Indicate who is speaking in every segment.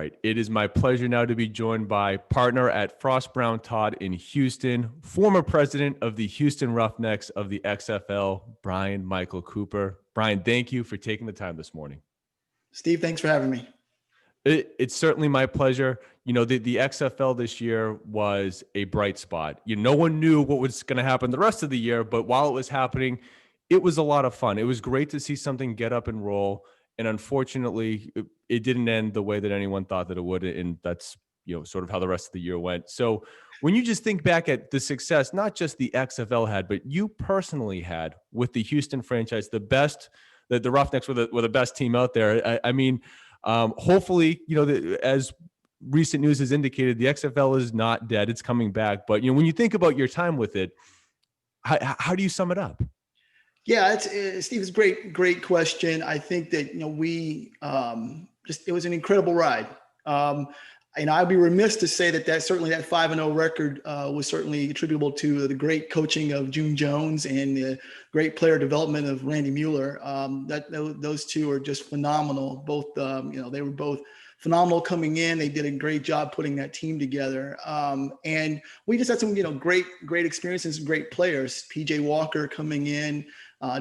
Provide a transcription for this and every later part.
Speaker 1: right. It is my pleasure now to be joined by partner at Frost Brown Todd in Houston, former president of the Houston Roughnecks of the XFL, Brian Michael Cooper. Brian, thank you for taking the time this morning.
Speaker 2: Steve, thanks for having me.
Speaker 1: It's certainly my pleasure. You know, the XFL this year was a bright spot. No one knew what was going to happen the rest of the year, but while it was happening, it was a lot of fun. It was great to see something get up and roll. And unfortunately, it didn't end the way that anyone thought that it would. And that's, sort of how the rest of the year went. So when you just think back at the success, not just the XFL had, but you personally had with the Houston franchise, the Roughnecks were the best team out there. Hopefully, as recent news has indicated, the XFL is not dead. It's coming back. But, when you think about your time with it, how do you sum it up?
Speaker 2: Yeah, Steve, it's a great question. I think that, it was an incredible ride. And I'd be remiss to say that certainly that 5-0 record was certainly attributable to the great coaching of June Jones and the great player development of Randy Mueller. Those two are just phenomenal. Both, they were both phenomenal coming in. They did a great job putting that team together. And we just had some, great experiences, great players. PJ Walker coming in,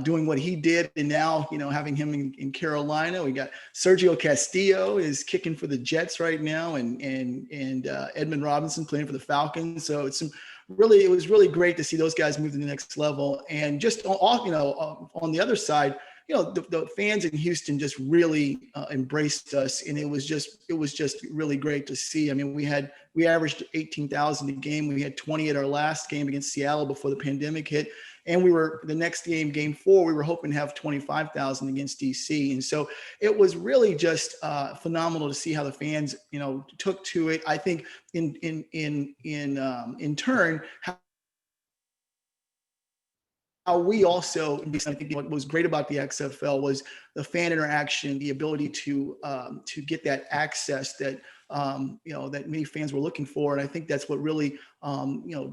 Speaker 2: doing what he did. And now, having him in Carolina, we got Sergio Castillo is kicking for the Jets right now, and Edmund Robinson playing for the Falcons. So it was really great to see those guys move to the next level. And just on the other side, the fans in Houston just really embraced us, and it was just really great to see. I mean, we averaged 18,000 a game. We had 20 at our last game against Seattle before the pandemic hit, and the next game 4, we were hoping to have 25,000 against DC. And so it was really just phenomenal to see how the fans took to it. I think in turn, how we also, I think what was great about the XFL was the fan interaction, the ability to get that access that that many fans were looking for. And I think that's what really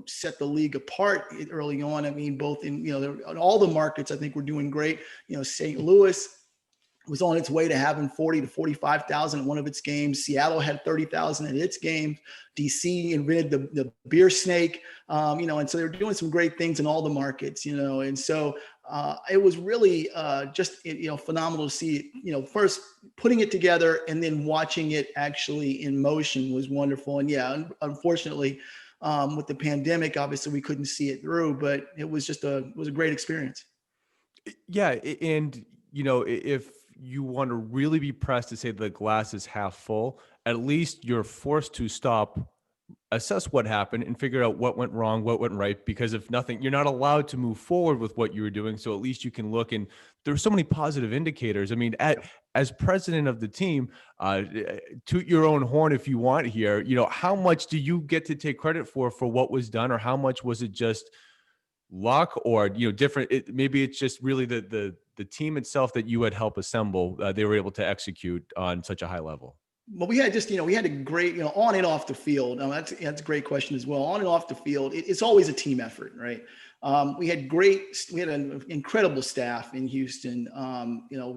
Speaker 2: set the league apart early on. I mean, both in all the markets, I think we're doing great. St. Louis was on its way to having 40 to 45,000 at one of its games. Seattle had 30,000 at its game. DC invented the beer snake, and so they're doing some great things in all the markets, and so it was really just phenomenal to see, first putting it together and then watching it actually in motion was wonderful. And yeah, unfortunately, with the pandemic, obviously we couldn't see it through, but it was a great experience.
Speaker 1: Yeah, and if you want to really be pressed to say the glass is half full, at least you're forced to stop, assess what happened, and figure out what went wrong, what went right, because if nothing, you're not allowed to move forward with what you were doing. So at least you can look, and there's so many positive indicators. I mean, as president of the team, toot your own horn if you want here, how much do you get to take credit for what was done, or how much was it just luck, or different? Maybe it's just really the team itself that you had helped assemble. They were able to execute on such a high level.
Speaker 2: Well, we had we had a great, on and off the field. That's a great question as well. On and off the field, it's always a team effort, right? We had an incredible staff in Houston.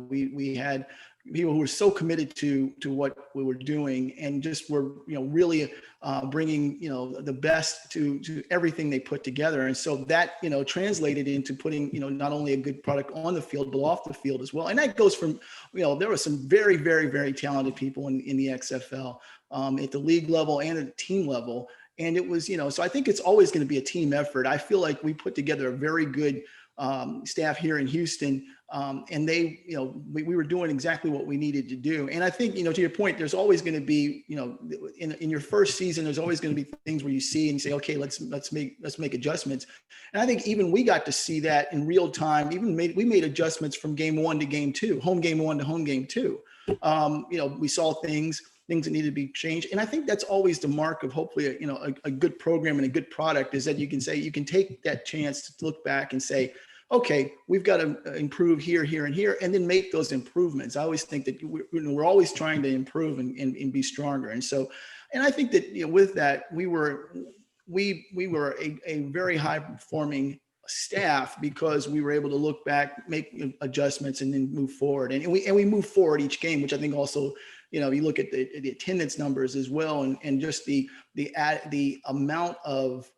Speaker 2: We had people who were so committed to what we were doing, and just were really bringing the best to everything they put together. And so that translated into putting not only a good product on the field but off the field as well. And that goes from there were some very, very, very talented people in the XFL at the league level and at the team level. And it was so I think it's always going to be a team effort. I feel like we put together a very good staff here in Houston, and they, we were doing exactly what we needed to do. And I think, to your point, there's always going to be, in your first season, there's always going to be things where you see and you say, okay, let's make adjustments. And I think even we got to see that in real time. We made adjustments from game 1 to game 2, home game 1 to home game 2. We saw things that needed to be changed. And I think that's always the mark of hopefully, a good program and a good product, is that you can take that chance to look back and say, okay, we've got to improve here, here, and here, and then make those improvements. I always think that we're always trying to improve and be stronger. And so, and I think that, with that, we were a very high performing staff, because we were able to look back, make adjustments, and then move forward. And we move forward each game, which I think also you look at the attendance numbers as well, and just the amount of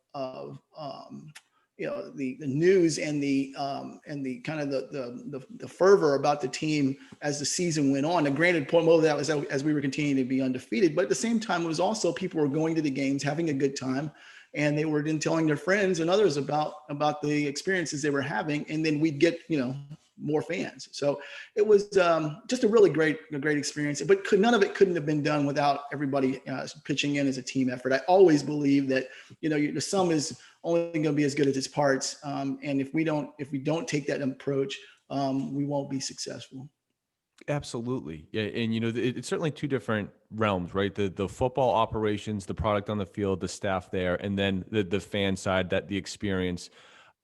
Speaker 2: the news and the kind of the fervor about the team as the season went on. And granted, part of that was as we were continuing to be undefeated, but at the same time, it was also people were going to the games, having a good time, and they were then telling their friends and others about the experiences they were having, and then we'd get more fans. So it was just a really great experience. But none of it couldn't have been done without everybody pitching in as a team effort. I always believe that the sum is only going to be as good as its parts, and if we don't take that approach, we won't be successful.
Speaker 1: Absolutely. Yeah. And, it's certainly two different realms, right? The football operations, the product on the field, the staff there, and then the fan side, that the experience.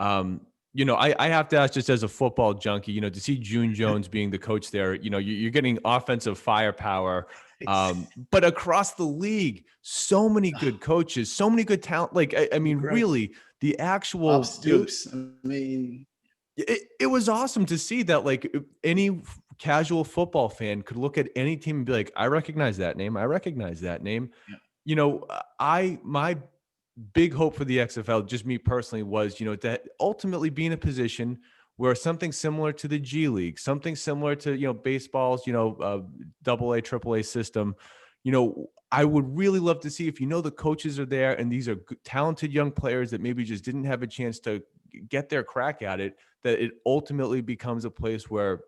Speaker 1: I have to ask, just as a football junkie, to see June Jones being the coach there, you're getting offensive firepower. But across the league, so many good coaches, so many good talent. Like, I mean,
Speaker 2: Incredible.
Speaker 1: really, the
Speaker 2: Bob
Speaker 1: actual,
Speaker 2: Stoops. I mean,
Speaker 1: it was awesome to see that, like, any casual football fan could look at any team and be like, I recognize that name. I recognize that name.
Speaker 2: yeah.
Speaker 1: My big hope for the XFL, just me personally, was, to ultimately be in a position where something similar to the G League, something similar to, baseball's, double A, triple A system, I would really love to see if, the coaches are there and these are talented young players that maybe just didn't have a chance to get their crack at it, that it ultimately becomes a place where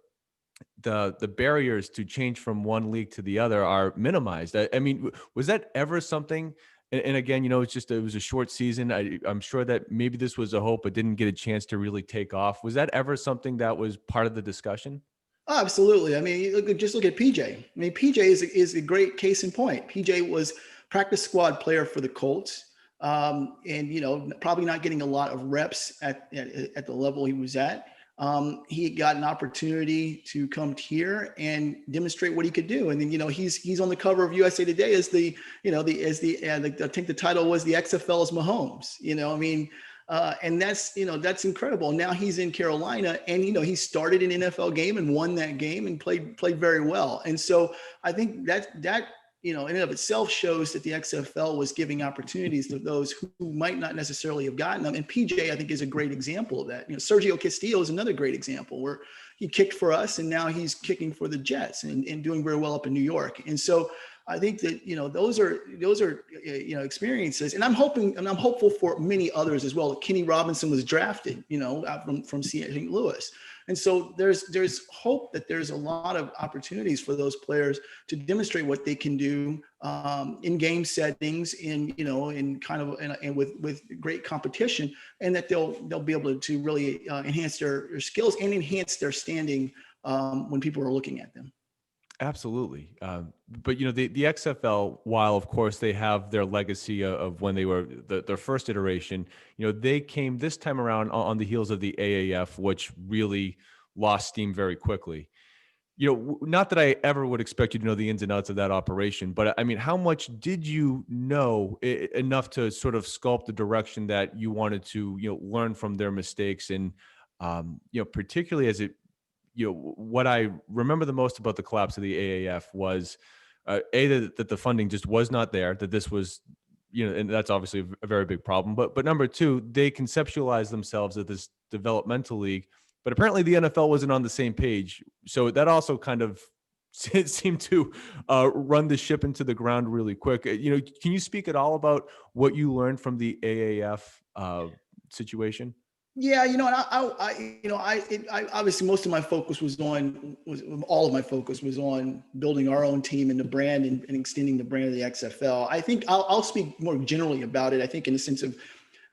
Speaker 1: the barriers to change from one league to the other are minimized. I mean, was that ever something? And again, it was a short season. I'm sure that maybe this was a hope, but didn't get a chance to really take off. Was that ever something that was part of the discussion?
Speaker 2: Oh, absolutely. I mean, just look at PJ. I mean, PJ is a great case in point. PJ was practice squad player for the Colts, and probably not getting a lot of reps at the level he was at. He got an opportunity to come here and demonstrate what he could do, and then he's on the cover of USA Today as I think the title was the XFL's Mahomes. I mean. And that's incredible. Now he's in Carolina, and he started an NFL game and won that game and played very well. And so I think that in and of itself shows that the XFL was giving opportunities to those who might not necessarily have gotten them. And PJ, I think, is a great example of that. Sergio Castillo is another great example where he kicked for us, and now he's kicking for the Jets and doing very well up in New York. And so I think that those are experiences, and I'm hopeful for many others as well. Kenny Robinson was drafted, from St. Louis, and so there's hope that there's a lot of opportunities for those players to demonstrate what they can do in game settings, in with great competition, and that they'll be able to really enhance their skills and enhance their standing when people are looking at them.
Speaker 1: Absolutely. But, the XFL, while of course they have their legacy of when they were their first iteration, they came this time around on the heels of the AAF, which really lost steam very quickly. Not that I ever would expect you to know the ins and outs of that operation, but I mean, how much did you know enough to sort of sculpt the direction that you wanted to, learn from their mistakes? And, particularly as it, what I remember the most about the collapse of the AAF was that the funding just was not there, that this was, and that's obviously a very big problem. But number two, they conceptualized themselves as this developmental league, but apparently the NFL wasn't on the same page. So that also kind of seemed to run the ship into the ground really quick. Can you speak at all about what you learned from the AAF situation?
Speaker 2: Yeah, and I obviously most of my focus was all of my focus was on building our own team and the brand and extending the brand of the XFL. I think I'll speak more generally about it. I think in the sense of,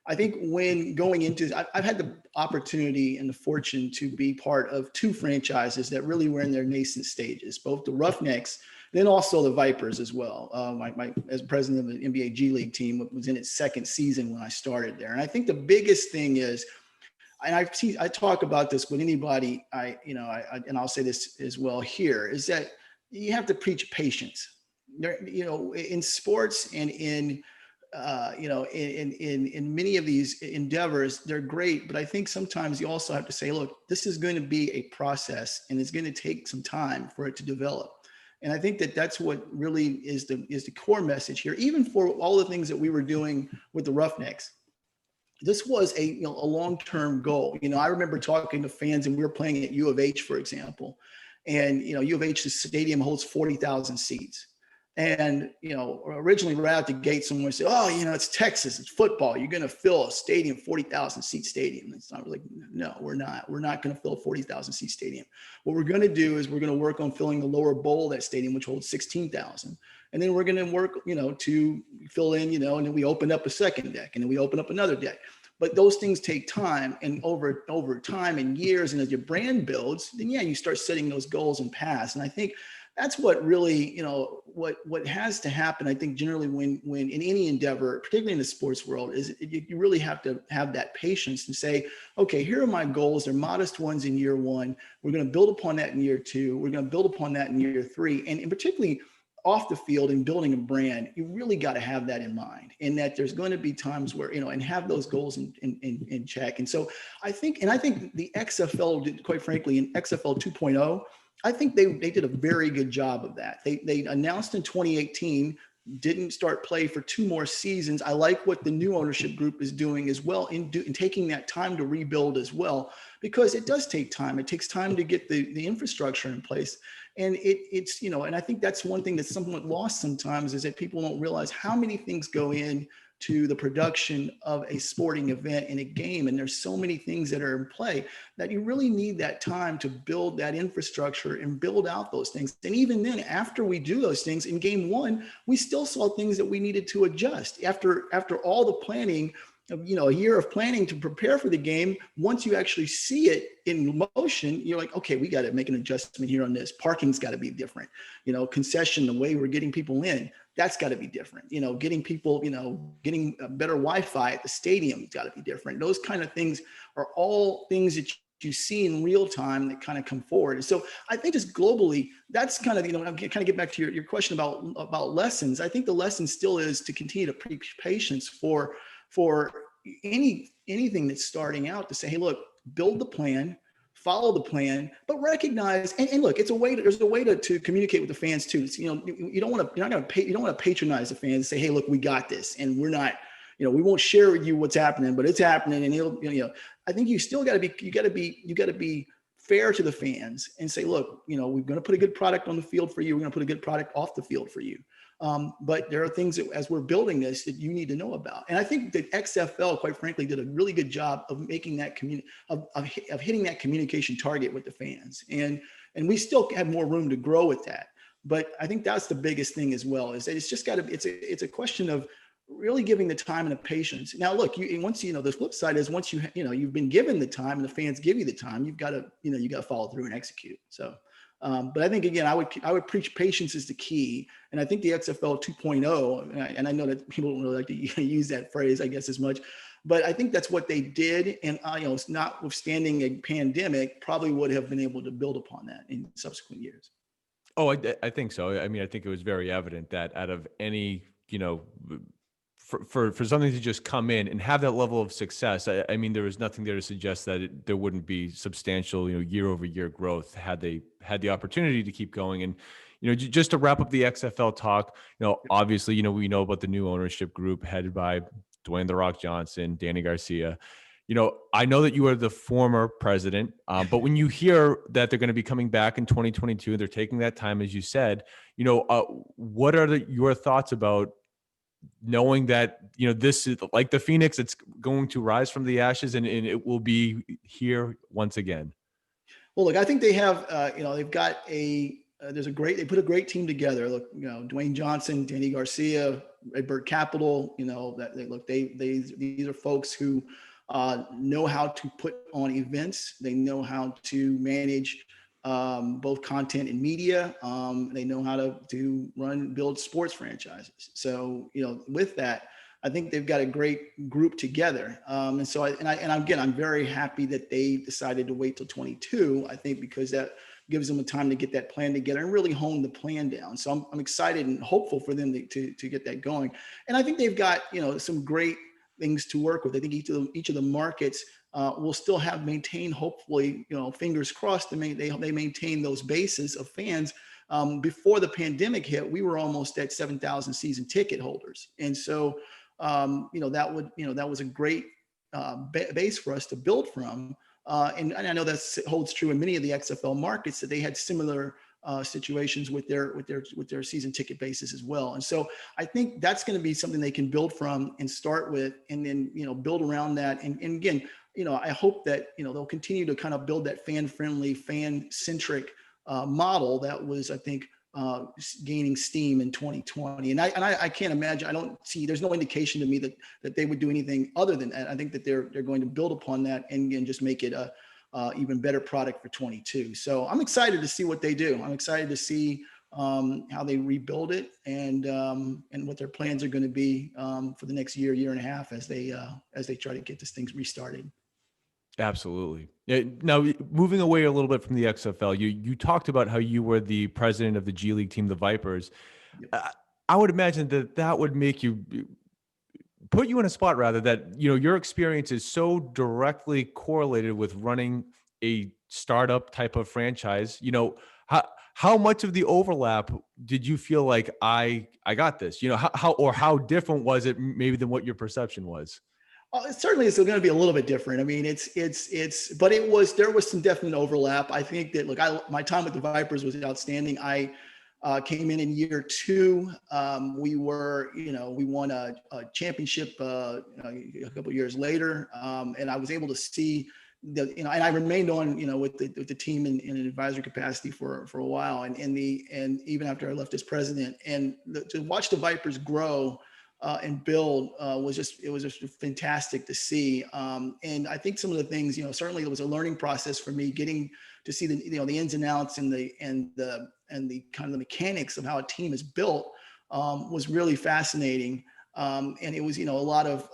Speaker 2: I think when going into, I've had the opportunity and the fortune to be part of two franchises that really were in their nascent stages, both the Roughnecks, then also the Vipers as well. As president of the NBA G League team, was in its second season when I started there. And I think the biggest thing is, and I talk about this with anybody, and I'll say this as well here, is that you have to preach patience. In sports and in many of these endeavors, they're great, but I think sometimes you also have to say, look, this is going to be a process, and it's going to take some time for it to develop. And I think that that's what really is the core message here, even for all the things that we were doing with the Roughnecks. This was a long-term goal. I remember talking to fans, and we were playing at U of H, for example, and U of H's stadium holds 40,000 seats. And originally right out the gate, someone said, "Oh, it's Texas, it's football. You're going to fill a stadium, 40,000 seat stadium." It's not really. No, we're not. We're not going to fill a 40,000 seat stadium. What we're going to do is we're going to work on filling the lower bowl of that stadium, which holds 16,000. And then we're going to work, to fill in, and then we open up a second deck, and then we open up another deck. But those things take time, and over time and years, and as your brand builds, then you start setting those goals and paths. And I think that's what really, what has to happen. I think generally when in any endeavor, particularly in the sports world, is you really have to have that patience and say, okay, here are my goals. They're modest ones in year one. We're going to build upon that in year two. We're going to build upon that in year three. And particularly off the field and building a brand, you really got to have that in mind, and that there's going to be times where, and have those goals in check. And so I think the XFL did, quite frankly, in XFL 2.0, I think they did a very good job of that. They announced in 2018, didn't start play for 2 more seasons. I like what the new ownership group is doing as well in taking that time to rebuild as well, because it does take time. It takes time to get the infrastructure in place. And it's, and I think that's one thing that's somewhat lost sometimes, is that people don't realize how many things go in to the production of a sporting event in a game. And there's so many things that are in play that you really need that time to build that infrastructure and build out those things. And even then, after we do those things in game one, we still saw things that we needed to adjust after all the planning, a year of planning to prepare for the game. Once you actually see it in motion, you're like, okay, we got to make an adjustment here on this. Parking's got to be different. Concession, the way we're getting people in, that's got to be different. Getting people, getting a better Wi-Fi at the stadium, got to be different. Those kind of things are all things that you see in real time that kind of come forward. And so I think just globally, that's kind of, I'm kind of get back to your question about lessons. I think the lesson still is to continue to preach patience for anything that's starting out, to say, hey, look, build the plan, follow the plan, but recognize, and look, there's a way to communicate with the fans too. It's, you don't want to patronize the fans and say, hey, look, we got this, and we're not, we won't share with you what's happening, but it's happening. And I think you still got to be fair to the fans and say, look, we're going to put a good product on the field for you. We're going to put a good product off the field for you. But there are things that, as we're building this, that you need to know about. And I think that XFL, quite frankly, did a really good job of making that of hitting that communication target with the fans. And we still have more room to grow with that. But I think that's the biggest thing as well, is that it's just got to, it's a question of really giving the time and the patience. Now, look, the flip side is once you've been given the time and the fans give you the time, you've got to follow through and execute. So. But I think, again, I would preach patience is the key. And I think the XFL 2.0, and I know that people don't really like to use that phrase, I guess, as much, but I think that's what they did. And, notwithstanding a pandemic, probably would have been able to build upon that in subsequent years.
Speaker 1: Oh, I think so. I mean, I think it was very evident that out of any, for something to just come in and have that level of success, I mean, there was nothing there to suggest that there wouldn't be substantial, year over year growth had they had the opportunity to keep going. And, just to wrap up the XFL talk, obviously, we know about the new ownership group headed by Dwayne "The Rock" Johnson, Danny Garcia. I know that you are the former president, but when you hear that they're going to be coming back in 2022, they're taking that time, as you said, what are your thoughts about knowing that, this is like the Phoenix, it's going to rise from the ashes and it will be here once again?
Speaker 2: Well, look, I think they have, they've got they put a great team together. Look, Dwayne Johnson, Danny Garcia, Redbird Capital, these are folks who know how to put on events. They know how to manage both content and media. They know how to build sports franchises. So, with that, I think they've got a great group together. And so, I'm very happy that they decided to wait till 22. I think because that gives them the time to get that plan together and really hone the plan down. So I'm excited and hopeful for them to get that going. And I think they've got, some great things to work with. I think each of the markets will still maintain, hopefully, fingers crossed, they maintain those bases of fans Before the pandemic hit, we were almost at 7,000 season ticket holders. And so, that was a great base for us to build from. And I know that holds true in many of the XFL markets, that they had similar situations with their season ticket bases as well. And so I think that's going to be something they can build from and start with, and then build around that. And again, I hope that they'll continue to kind of build that fan-friendly, fan-centric model that was, I think, gaining steam in 2020. And I can't imagine. There's no indication to me that they would do anything other than that. I think that they're going to build upon that and just make it a even better product for 22. So I'm excited to see what they do. I'm excited to see how they rebuild it, and what their plans are going to be for the next year and a half as they try to get this thing restarted.
Speaker 1: Absolutely. Yeah, now, moving away a little bit from the XFL, you talked about how you were the president of the G League team, the Vipers.
Speaker 2: Yep.
Speaker 1: I would imagine that would make you put you in a spot, rather, that your experience is so directly correlated with running a startup type of franchise. How much of the overlap did you feel like I got this? How different was it maybe than what your perception was?
Speaker 2: It certainly is going to be a little bit different. I mean, but there was some definite overlap. I think that, look, my time with the Vipers was outstanding. I came in year 2. We won a championship a couple of years later, and I was able to see and I remained on, with the team in an advisory capacity for a while, and even after I left as president, and to watch the Vipers grow and build was just fantastic to see. And I think some of the things, certainly it was a learning process for me, getting to see the ins and outs and the kind of the mechanics of how a team is built was really fascinating. And it was, a lot of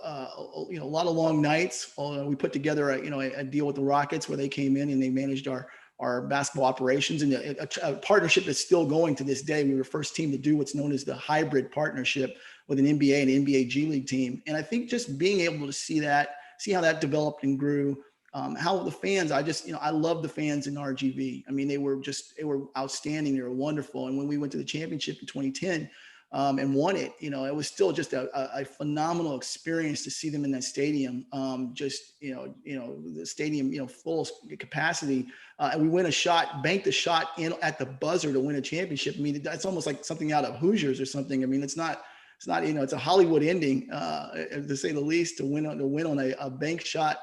Speaker 2: long nights. We put together a deal with the Rockets where they came in and they managed our basketball operations, and a partnership that's still going to this day. We were the first team to do what's known as the hybrid partnership with an NBA and NBA G League team. And I think just being able to see how that developed and grew, how the fans, I love the fans in RGV. I mean, they were outstanding. They were wonderful. And when we went to the championship in 2010, and won it, it was still just a phenomenal experience to see them in that stadium. The stadium, full capacity. And we banked a shot in at the buzzer to win a championship. I mean, that's almost like something out of Hoosiers or something. I mean, it's not, it's a Hollywood ending, to say the least, to win on a bank shot.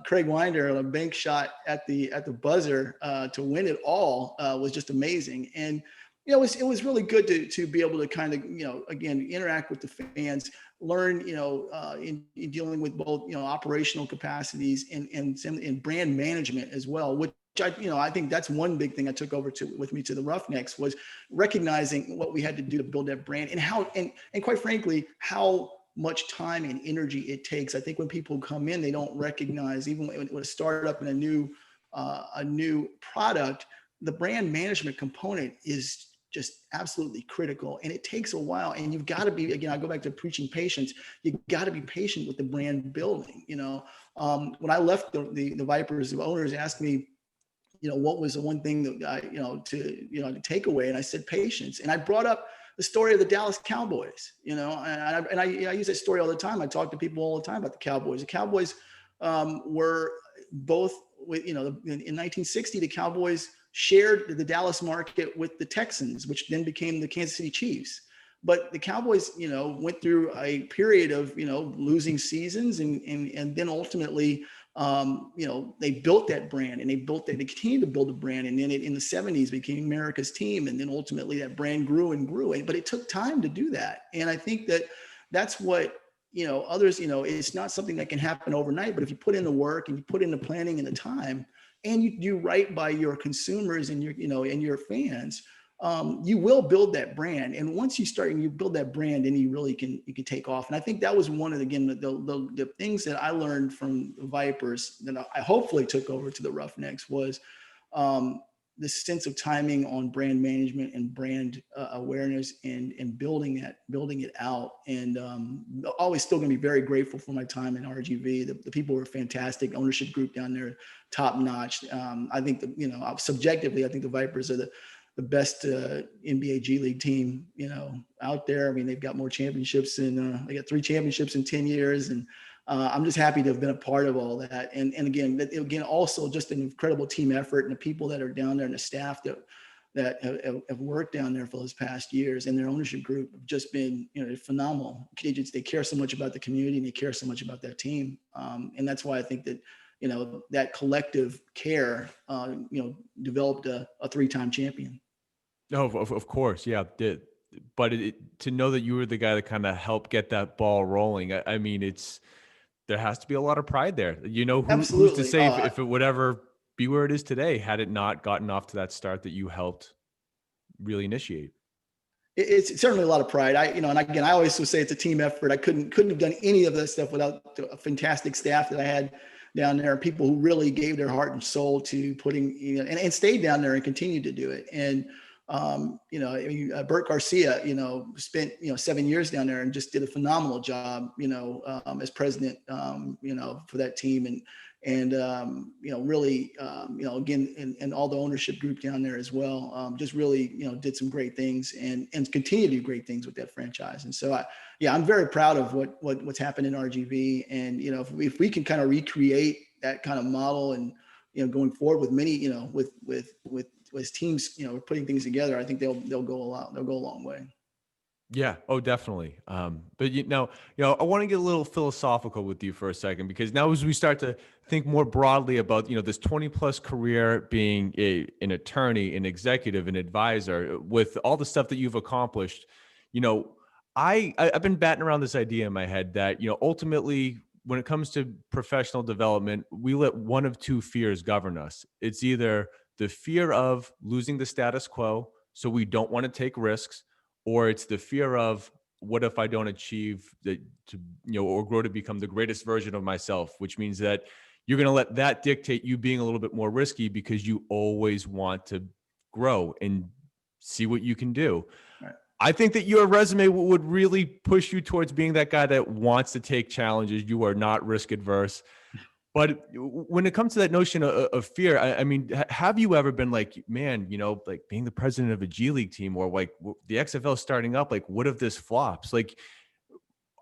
Speaker 2: Craig Winder on a bank shot at the buzzer to win it all was just amazing. And it was really good to be able to kind of, again, interact with the fans, learn, in dealing with both, operational capacities and brand management as well, which I think that's one big thing I took over with me to the Roughnecks, was recognizing what we had to do to build that brand, and and quite frankly, how much time and energy it takes. I think when people come in, they don't recognize, even with a startup and a new product, the brand management component is just absolutely critical, and it takes a while. And you've got to be, again, I go back to preaching patience. You got to be patient with the brand building. When I left the Vipers, the owners asked me, what was the one thing that I, to take away, and I said patience. And I brought up the story of the Dallas Cowboys. And I use that story all the time. I talk to people all the time about the Cowboys. The Cowboys were both with, in 1960, the Cowboys shared the Dallas market with the Texans, which then became the Kansas City Chiefs. But the Cowboys, went through a period of, losing seasons, and then ultimately, they built that brand, and they continued to build a brand. And then in the 70s became America's team. And then ultimately that brand grew and grew. But it took time to do that. And I think that's what, others, it's not something that can happen overnight, but if you put in the work and you put in the planning and the time, and you do right by your consumers and your fans, you will build that brand. And once you start and you build that brand, then you can take off. And I think that was one of the things that I learned from the Vipers that I hopefully took over to the Roughnecks was the sense of timing on brand management and brand awareness and building it out. And always still going to be very grateful for my time in RGV. The people were fantastic. Ownership group down there, top notch. I think subjectively, I think the Vipers are the the best NBA G League team, out there. I mean, they've got more championships they got 3 championships in 10 years. And I'm just happy to have been a part of all that. And again, also just an incredible team effort, and the people that are down there and the staff that have worked down there for those past years, and their ownership group have just been, phenomenal. They care so much about the community, and they care so much about that team. And that's why I think that, that collective care, developed a 3-time champion.
Speaker 1: No, of course. Yeah. But to know that you were the guy that kind of helped get that ball rolling, I mean, there has to be a lot of pride there. Who's to say if it would ever be where it is today, had it not gotten off to that start that you helped really initiate?
Speaker 2: It's certainly a lot of pride. And again, I always would say it's a team effort. I couldn't have done any of this stuff without a fantastic staff that I had down there, people who really gave their heart and soul to putting, and stayed down there and continued to do it. And, Bert Garcia, spent, 7 years down there and just did a phenomenal job, as president, for that team. And really, again, and all the ownership group down there as well, just really, did some great things and continue to do great things with that franchise. And so I'm very proud of what's happened in RGV. And, if we can kind of recreate that kind of model and, going forward with many, with teams, putting things together, I think they'll go a long way.
Speaker 1: Yeah. Oh, definitely. But I want to get a little philosophical with you for a second, because now as we start to think more broadly about, this 20+ career, being an attorney, an executive, an advisor, with all the stuff that you've accomplished, I've been batting around this idea in my head that, ultimately, when it comes to professional development, we let one of 2 fears govern us. It's either the fear of losing the status quo, so we don't want to take risks, or it's the fear of, what if I don't achieve or grow to become the greatest version of myself, which means that you're going to let that dictate you being a little bit more risky, because you always want to grow and see what you can do.
Speaker 2: Right.
Speaker 1: I think that your resume would really push you towards being that guy that wants to take challenges. You are not risk adverse. But when it comes to that notion of fear, I mean, have you ever been like, man, like being the president of a G League team, or like the XFL starting up, like, what if this flops? Like,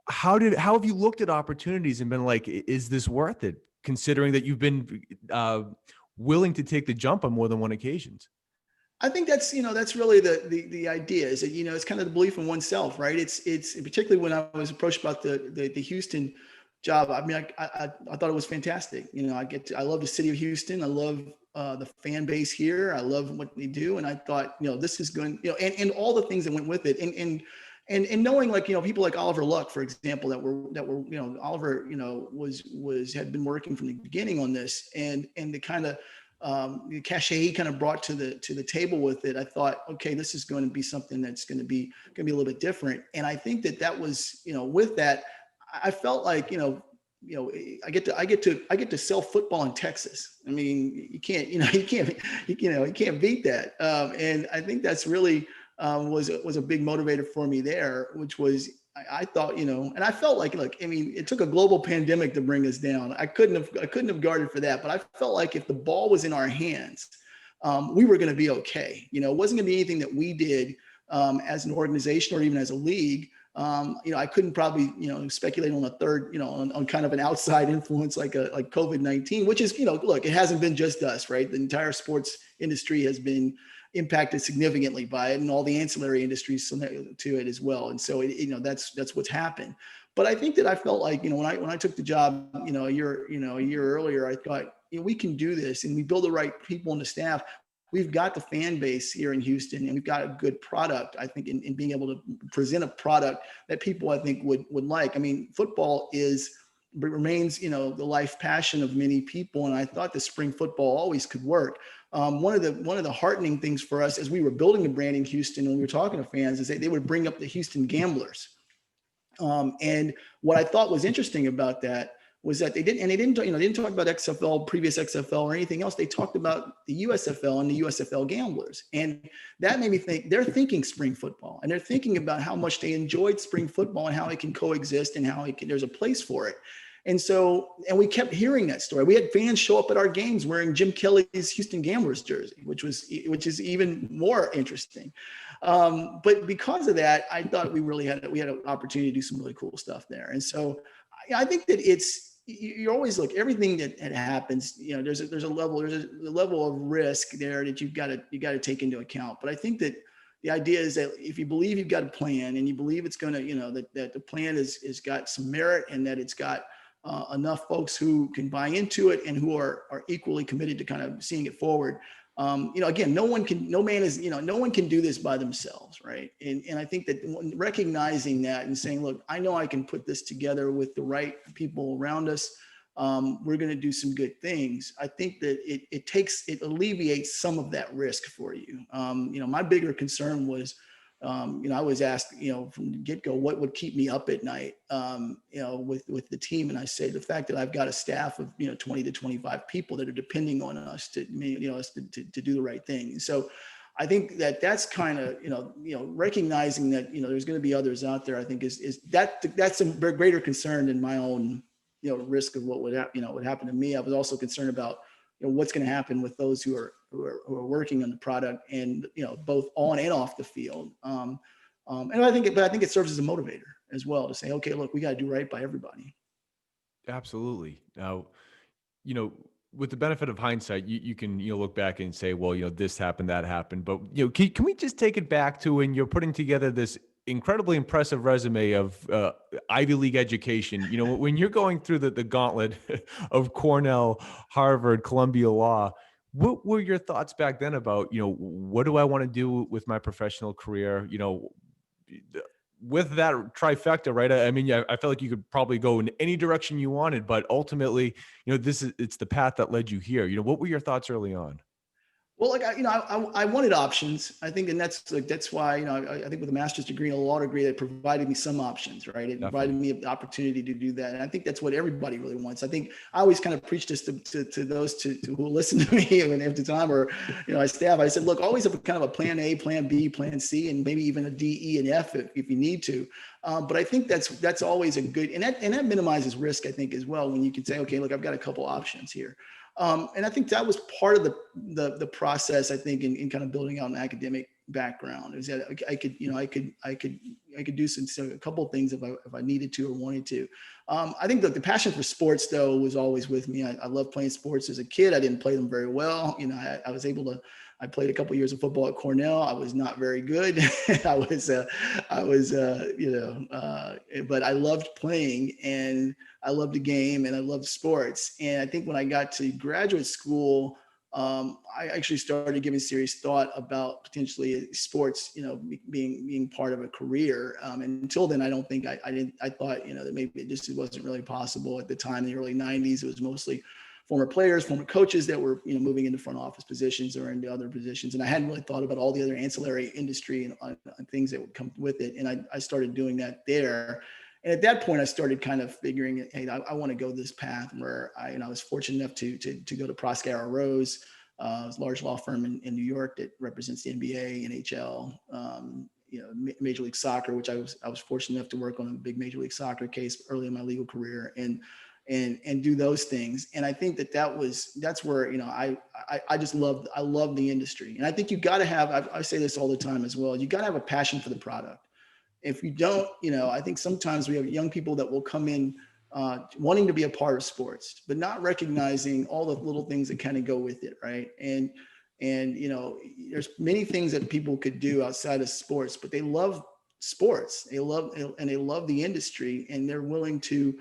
Speaker 1: how have you looked at opportunities and been like, is this worth it, considering that you've been willing to take the jump on more than one occasions?
Speaker 2: I think that's really the idea, is that, it's kind of the belief in oneself, right? It's particularly when I was approached about the Houston job. I mean, I thought it was fantastic. I love the city of Houston. I love the fan base here. I love what they do. And I thought, this is going, and all the things that went with it. And knowing, like, people like Oliver Luck, for example, that were, Oliver, had been working from the beginning on this, and the kind of, the cachet he kind of brought to the table with it. I thought, okay, this is going to be something that's going to be a little bit different. And I think that was, with that, I felt like, I get to sell football in Texas. I mean, you can't beat that. And I think that's really was a big motivator for me there, which was, I thought, and I felt like, look, I mean, it took a global pandemic to bring us down. I couldn't have guarded for that, but I felt like if the ball was in our hands, we were going to be okay. It wasn't going to be anything that we did as an organization or even as a league. I couldn't probably, speculate on a third, on kind of an outside influence like COVID-19, which is, look, it hasn't been just us, right? The entire sports industry has been impacted significantly by it, and all the ancillary industries to it as well. And so, that's what's happened. But I think that I felt like, when I took the job, a year earlier, I thought, we can do this, and we build the right people on the staff. We've got the fan base here in Houston, and we've got a good product, I think, in being able to present a product that people, I think, would like. I mean, football remains, the life passion of many people. And I thought the spring football always could work. One of the heartening things for us as we were building the brand in Houston, when we were talking to fans, is that they would bring up the Houston Gamblers. And what I thought was interesting about that was that they didn't talk about XFL, previous XFL, or anything else. They talked about the USFL and the USFL Gamblers. And that made me think they're thinking spring football, and they're thinking about how much they enjoyed spring football and how it can coexist and how there's a place for it. And so, and we kept hearing that story. We had fans show up at our games wearing Jim Kelly's Houston Gamblers jersey, which is even more interesting. But because of that, I thought we had an opportunity to do some really cool stuff there. And so I think that you always look, everything that happens, there's a level of risk there that you got to take into account. But I think that the idea is that if you believe you've got a plan and you believe it's going to, that the plan is got some merit and that it's got enough folks who can buy into it and who are equally committed to kind of seeing it forward. Again, no one can do this by themselves. Right. And I think that recognizing that and saying, look, I know I can put this together with the right people around us. We're going to do some good things. I think that it alleviates some of that risk for you. My bigger concern was, I was asked, from the get-go, what would keep me up at night, with the team. And I say the fact that I've got a staff of, 20 to 25 people that are depending on us to do the right thing. And so I think that's kind of, recognizing that, there's going to be others out there, I think that's a greater concern than my own, risk of what would happen to me. I was also concerned about, what's going to happen with those who are working on the product and, both on and off the field. And I think it serves as a motivator as well to say, okay, look, we got to do right by everybody.
Speaker 1: Absolutely. Now, with the benefit of hindsight, you can, look back and say, well, this happened, that happened. But, can we just take it back to when you're putting together this incredibly impressive resume of Ivy League education, when you're going through the gauntlet of Cornell, Harvard, Columbia Law, what were your thoughts back then about, what do I want to do with my professional career? With that trifecta, right? I mean, I felt like you could probably go in any direction you wanted, but ultimately, it's the path that led you here. What were your thoughts early on?
Speaker 2: Well, I wanted options, I think, and that's why, I think with a master's degree and a law degree, that provided me some options, right? It provided me the opportunity to do that. And I think that's what everybody really wants. I think I always kind of preach this to those who listen to me and at the time, or, my staff, I said, look, always have a kind of a plan A, plan B, plan C, and maybe even a D, E, and F if you need to. But I think that's always a good, and that minimizes risk, I think, as well, when you can say, okay, look, I've got a couple options here. And I think that was part of the process, I think, in kind of building out an academic background, is that I could do a couple of things if I needed to or wanted to. I think that the passion for sports, though, was always with me. I loved playing sports as a kid. I didn't play them very well. I played a couple of years of football at Cornell. I was not very good. But I loved playing, and I loved the game, and I loved sports. And I think when I got to graduate school, I actually started giving serious thought about potentially sports, being part of a career. And until then, I don't think I thought, that maybe it just wasn't really possible at the time. In the early 90s, it was mostly former players, former coaches that were, moving into front office positions or into other positions. And I hadn't really thought about all the other ancillary industry and things that would come with it. And I started doing that there. And at that point, I started kind of figuring, hey, I want to go this path, where I was fortunate enough to go to Proskauer Rose, a large law firm in New York that represents the NBA, NHL, Major League Soccer, which I was fortunate enough to work on a big Major League Soccer case early in my legal career, and do those things. And I think that's where, I just love the industry. And I think you got to have, I say this all the time as well, you got to have a passion for the product. If you don't, I think sometimes we have young people that will come in wanting to be a part of sports, but not recognizing all the little things that kind of go with it. Right. And there's many things that people could do outside of sports, but they love sports. They love the industry, and they're willing to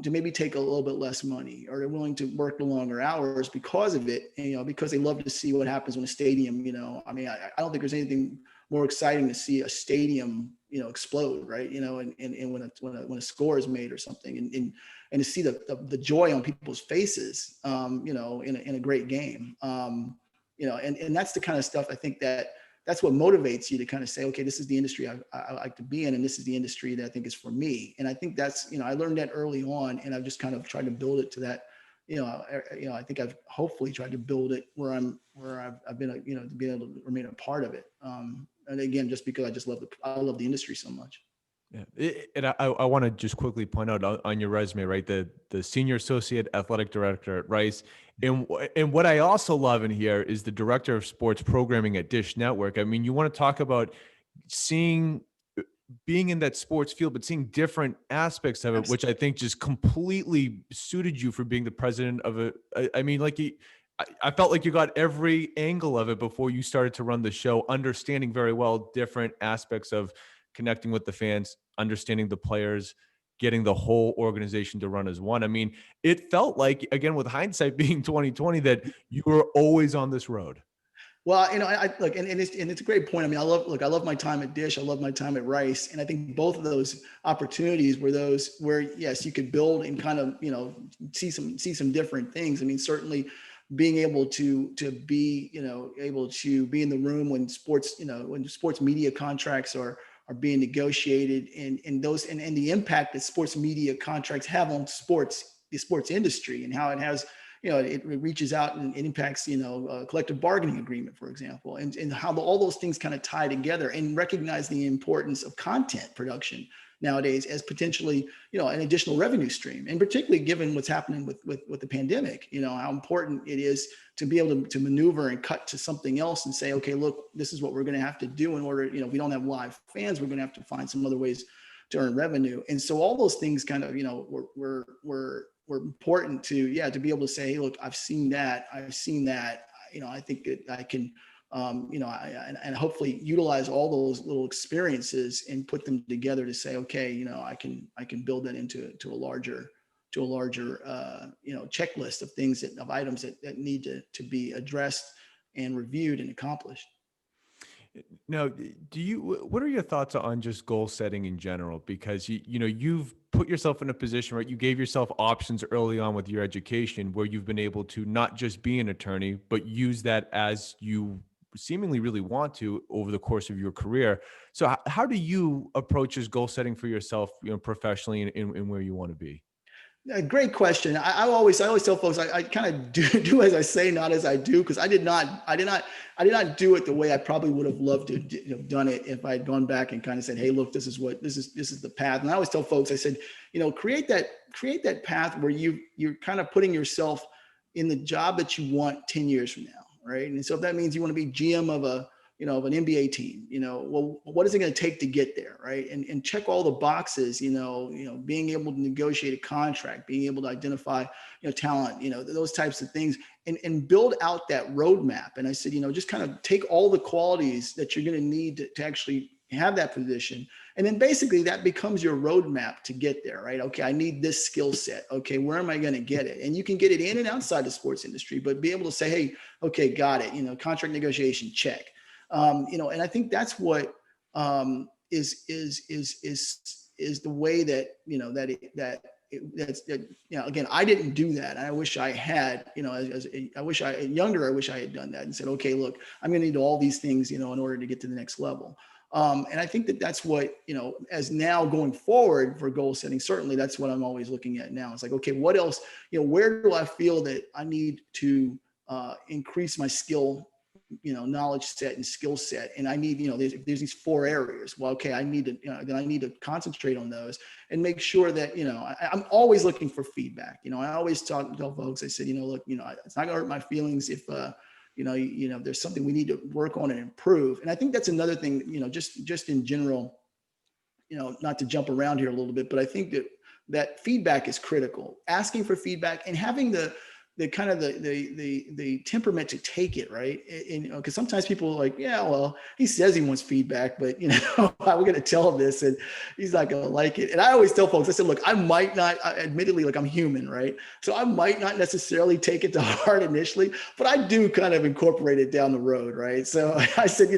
Speaker 2: maybe take a little bit less money, or they're willing to work the longer hours because of it, because they love to see what happens when a stadium, I don't think there's anything more exciting to see a stadium, explode, right? And when a score is made or something, and to see the joy on people's faces, in a great game, and that's the kind of stuff I think that's what motivates you to kind of say, okay, this is the industry I like to be in, and this is the industry that I think is for me. And I think that's, I learned that early on, and I've just kind of tried to build it to that, I think I've hopefully tried to build it where I've been, to be able to remain a part of it. And again, just because I love the industry so much.
Speaker 1: Yeah. And I want to just quickly point out on your resume, right? The senior associate athletic director at Rice. And what I also love in here is the director of sports programming at Dish Network. I mean, you want to talk about seeing being in that sports field, but seeing different aspects of it, which I think just completely suited you for being the president of it. I mean, like I felt like you got every angle of it before you started to run the show, understanding very well different aspects of connecting with the fans, understanding the players, getting the whole organization to run as one. I mean, it felt like, again, with hindsight being 2020, that you were always on this road.
Speaker 2: Well, I look, and it's a great point. I mean, I love my time at Dish. I love my time at Rice. And I think both of those opportunities were those where, yes, you could build and kind of, see some different things. I mean, certainly being able to be, able to be in the room when sports, when sports media contracts are being negotiated, and those, and the impact that sports media contracts have on the sports industry, and how it has, it reaches out and it impacts, a collective bargaining agreement, for example, and how all those things kind of tie together, and recognize the importance of content production nowadays as potentially, an additional revenue stream. And particularly given what's happening with the pandemic, how important it is to be able to maneuver and cut to something else and say, okay, look, this is what we're going to have to do in order, if we don't have live fans, we're going to have to find some other ways to earn revenue. And so all those things kind of, were important to be able to say, hey, look, I've seen that. I think that I can, and hopefully utilize all those little experiences and put them together to say, okay, I can build that into a larger checklist of things of items that need to be addressed and reviewed and accomplished.
Speaker 1: Now, what are your thoughts on just goal setting in general? Because you've put yourself in a position, right? You gave yourself options early on with your education where you've been able to not just be an attorney, but use that as you seemingly really want to over the course of your career. So how do you approach this goal setting for yourself, professionally, and where you want to be?
Speaker 2: Great question. I always tell folks I kind of do as I say, not as I do, because I did not do it the way I probably would have loved to have done it if I had gone back and kind of said, hey, look, this is the path. And I always tell folks, I said, create that path where you're kind of putting yourself in the job that you want 10 years from now, right? And so if that means you want to be GM of of an NBA team, well, what is it going to take to get there, right? And check all the boxes, being able to negotiate a contract, being able to identify, talent, those types of things, and build out that roadmap. And I said, just kind of take all the qualities that you're going to need to actually have that position. And then basically that becomes your roadmap to get there, right? Okay, I need this skill set. Okay, where am I going to get it? And you can get it in and outside the sports industry, but be able to say, hey, okay, got it. Contract negotiation, check. And I think that's what is the way that, again, I didn't do that. I wish I had, I wish I had done that and said, okay, look, I'm going to need all these things, in order to get to the next level. And I think that's what, as now going forward for goal setting, certainly that's what I'm always looking at now. It's like, okay, what else, where do I feel that I need to increase my skill, knowledge set and skill set. And I need, there's these 4 areas. Well, okay, I need to concentrate on those and make sure that, I'm always looking for feedback. I always tell folks, I said, look, it's not gonna hurt my feelings if, there's something we need to work on and improve. And I think that's another thing, just in general, not to jump around here a little bit, but I think that feedback is critical. Asking for feedback and having the kind of the temperament to take it, right? And because sometimes people are like, yeah, well, he says he wants feedback, but we're going to tell him this and he's not going to like it. And I always tell folks, I said, look, I might not, admittedly, like I'm human, right? So I might not necessarily take it to heart initially, but I do kind of incorporate it down the road, right? So I said,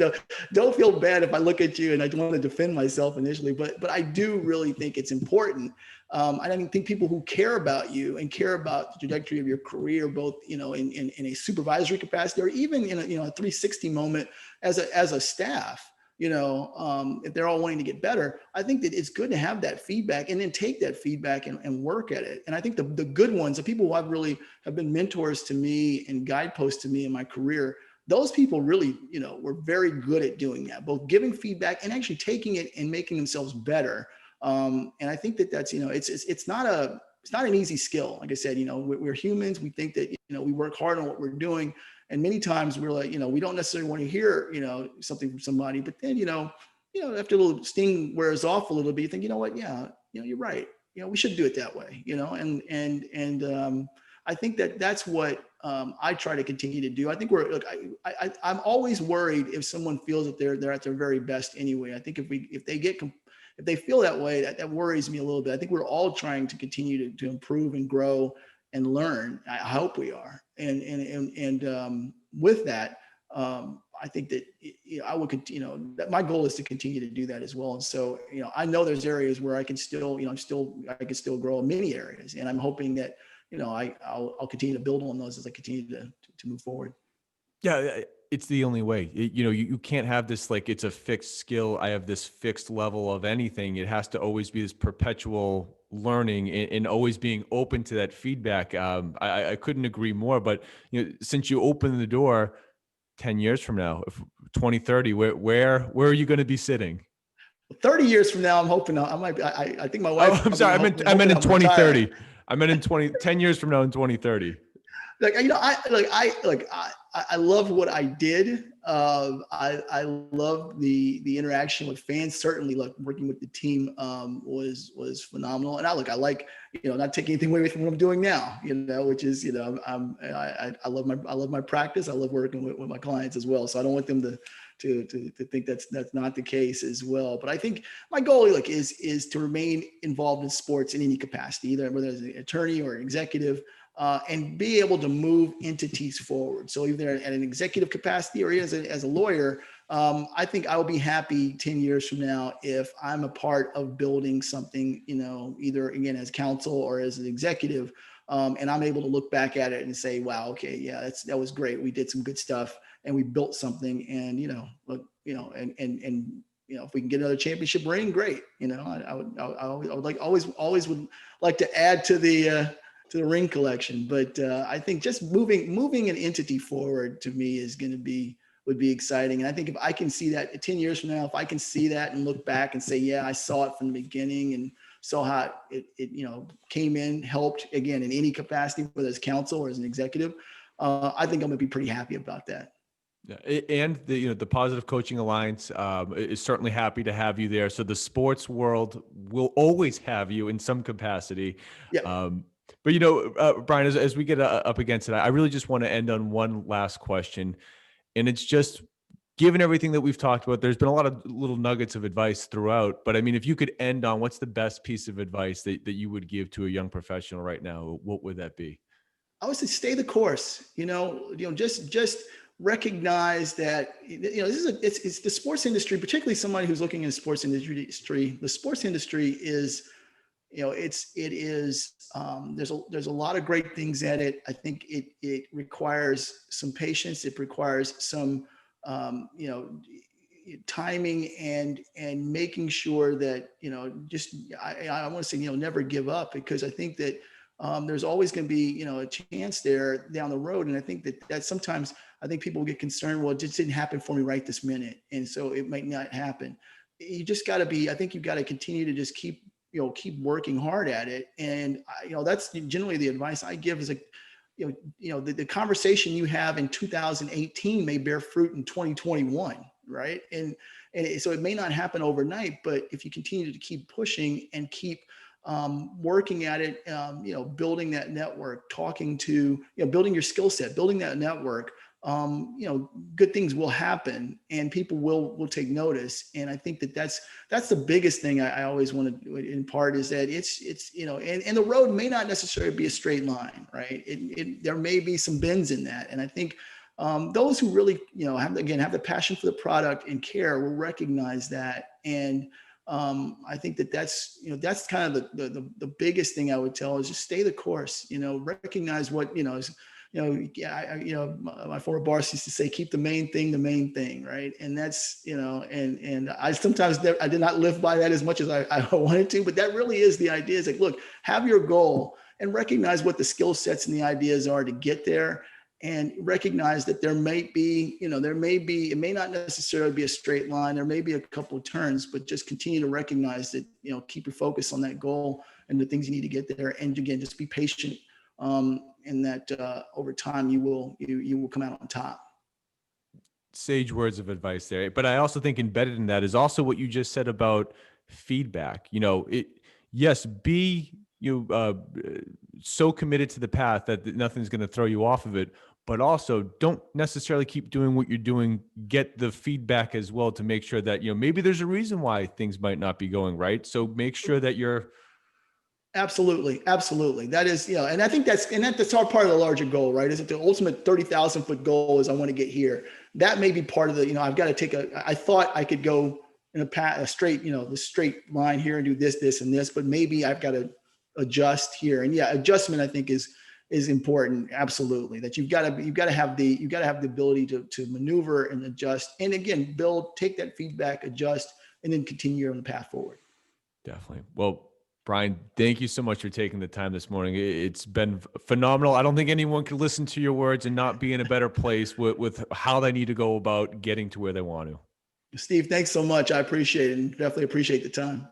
Speaker 2: don't feel bad if I look at you and I want to defend myself initially, but I do really think it's important. I think people who care about you and care about the trajectory of your career, both, in a supervisory capacity or even in a 360 moment as a staff, if they're all wanting to get better, I think that it's good to have that feedback and then take that feedback and work at it. And I think the good ones, the people who have been mentors to me and guideposts to me in my career, those people really, were very good at doing that, both giving feedback and actually taking it and making themselves better. And I think that that's, it's not an easy skill. Like I said, we're humans. We think that, we work hard on what we're doing. And many times we're like, we don't necessarily want to hear, something from somebody, but then, after a little sting wears off a little bit, you think, you know what? Yeah, you're right. We should do it that way, and I think that that's what I try to continue to do. I think I'm always worried if someone feels that they're at their very best anyway. I think if they feel that way, that worries me a little bit. I think we're all trying to continue to improve and grow and learn. I hope we are. And with that, I think that I would continue, that my goal is to continue to do that as well. And so, I know there's areas where I can still, I can still grow in many areas. And I'm hoping that, I'll continue to build on those as I continue to move forward.
Speaker 1: Yeah, it's the only way. You can't have this like it's a fixed skill. I have this fixed level of anything. It has to always be this perpetual learning and always being open to that feedback. I couldn't agree more. But since you opened the door, 10 years from now, if 2030, where are you going to be sitting?
Speaker 2: 30 years from now, I'm hoping I might be, I think my wife.
Speaker 1: Oh, I'm sorry. I meant in 2030. I meant in 10 years from now in 2030.
Speaker 2: I love what I did. I love the interaction with fans. Certainly, working with the team was phenomenal. And I like not taking anything away from what I'm doing now. Which is I love my practice. I love working with my clients as well. So I don't want them to think that's not the case as well. But I think my goal is to remain involved in sports in any capacity, either whether as an attorney or an executive. And be able to move entities forward. So either at an executive capacity or as a lawyer, I think I will be happy 10 years from now if I'm a part of building something, either again as counsel or as an executive, and I'm able to look back at it and say, wow, okay, yeah, that was great. We did some good stuff and we built something, and if we can get another championship ring, great. I would always would like to add to the ring collection. But I think just moving an entity forward to me would be exciting. And I think if I can see that 10 years from now, if I can see that and look back and say, yeah, I saw it from the beginning and saw how it came in, helped again in any capacity, whether it's counsel or as an executive, I think I'm gonna be pretty happy about that.
Speaker 1: Yeah, and the Positive Coaching Alliance is certainly happy to have you there. So the sports world will always have you in some capacity.
Speaker 2: Yeah.
Speaker 1: But Brian, as we get up against it, I really just want to end on one last question, and it's just given everything that we've talked about. There's been a lot of little nuggets of advice throughout, but I mean, if you could end on what's the best piece of advice that you would give to a young professional right now, what would that be?
Speaker 2: I would say stay the course. Just recognize that it's the sports industry, particularly somebody who's looking in the sports industry. The sports industry is. There's a lot of great things at it. I think it requires some patience. It requires some, timing and making sure that, I want to say, never give up, because I think that there's always going to be, a chance there down the road. And I think that sometimes I think people get concerned, well, it just didn't happen for me right this minute. And so it might not happen. You just got to I think you've got to continue to just keep working hard at it. And that's generally the advice I give is the conversation you have in 2018 may bear fruit in 2021. Right. And so it may not happen overnight, but if you continue to keep pushing and keep working at it, building that network, talking to, building your skill set, building that network, good things will happen and people will take notice. And I think that's the biggest thing I always want to impart is that it's and the road may not necessarily be a straight line, right? There may be some bends in that. And I think those who really, have the passion for the product and care will recognize that. And I think that's kind of the biggest thing I would tell is just stay the course, recognize what, my former boss used to say, keep the main thing, right? And that's, and I sometimes I did not live by that as much as I wanted to, but that really is the idea. Is like, look, have your goal and recognize what the skill sets and the ideas are to get there, and recognize that there may be, it may not necessarily be a straight line. There may be a couple of turns, but just continue to recognize that, keep your focus on that goal and the things you need to get there. And again, just be patient. And that over time you will come out on top.
Speaker 1: Sage words of advice there. But I also think embedded in that is also what you just said about feedback. Yes, be so committed to the path that nothing's going to throw you off of it, but also don't necessarily keep doing what you're doing. Get the feedback as well to make sure that, maybe there's a reason why things might not be going right. So make sure that you're.
Speaker 2: Absolutely. That is, and I think that's all part of the larger goal, right? Is it the ultimate 30,000 foot goal is I want to get here. That may be part of the, I've got to I thought I could go in a straight, the straight line here and do this, and this, but maybe I've got to adjust here. And yeah, adjustment I think is important. Absolutely. That you've got to have the ability to maneuver and adjust. And again, take that feedback, adjust, and then continue on the path forward.
Speaker 1: Definitely. Well, Brian, thank you so much for taking the time this morning. It's been phenomenal. I don't think anyone could listen to your words and not be in a better place with how they need to go about getting to where they want to.
Speaker 2: Steve, thanks so much. I appreciate it, and definitely appreciate the time.